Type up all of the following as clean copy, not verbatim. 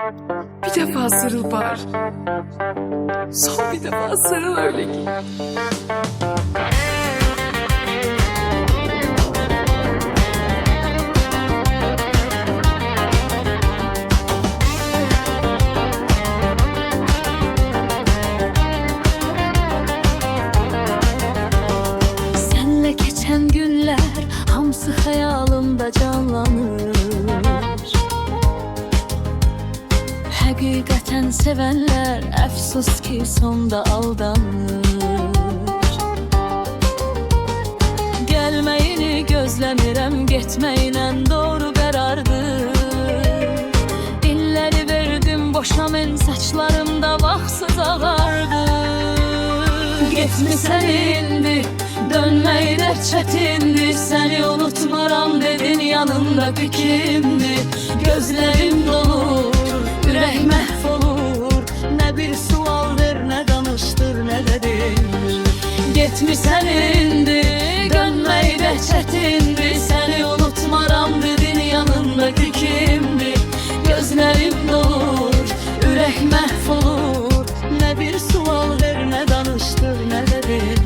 Bir defa sarıl bari. Son bir defa sarıl, öyle git. Senle geçen günler hamsı hayalimde canlanır. Həqiqətən sevənlər əfsus ki sonda aldanır. Gəlməyini gözləmirəm, getməklə doğru qərardır. İlləri verdim boşa, mən saçlarımda vaxtsız ağardı. Getmisən indi, dönmək də çətindir. Səni unutmaram dedin, yanımda kimdi? Gözlərim dolur, ürək məhv olur. Nə bir sual ver, nə danışdır, nə dedin. Getmisən indi, dönmək də çətindir. Səni unutmaram dedin, yanımdakı kimdi? Gözlərim dolur, ürək məhv olur. Nə bir sual ver, nə danışdır, nə dedin.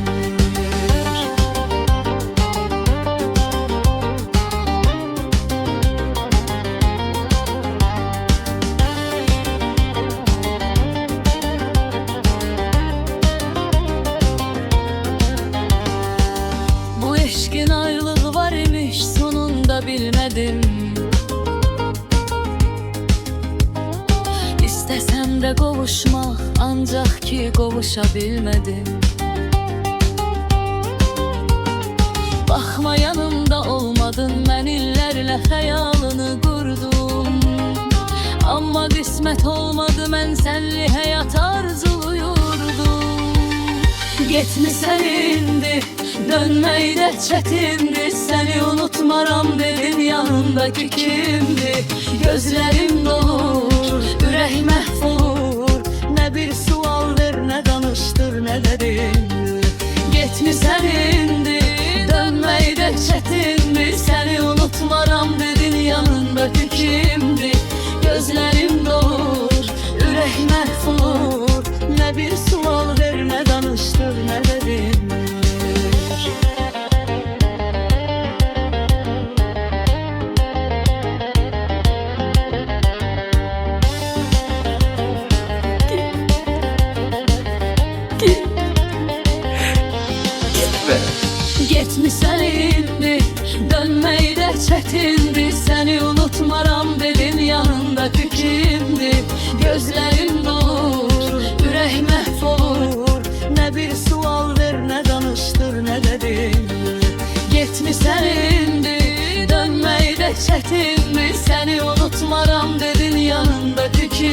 Eşkin ayrılığı var imiş, sonunda bilmedim. İstesem de qovuşmaq, ancaq ki qovuşa bilmedim. Baxma yanımda olmadın, mən illərlə xəyalını qurdum. Amma qismət olmadı, mən sənli həyat arzuluyurdum. Getmisən indi, dönmək də çətindir. Səni unutmaram dedin, yanındakı kimdi? Gözlərim dolur, ürək məhv olur. Nə bir sual ver, nə danışdır, nə dedin. Getmisən indi, dönmək də çətindir. Səni unutmaram dedin, yanındakı kimdi? Gözlərim dolur, ürək məhv olur. Nə bir sual ver, nə danışdır, nə dedin. Getmisən indi, dönmək də çətindir. Səni unutmaram dedin, yanındakı kimdi? Gözlərim dolur, ürək məhv olur. Nə bir sual ver, nə danışdır, nə dedin. Getmisən indi, dönmək də çətindir. Səni unutmaram dedin, yanındakı kimdi?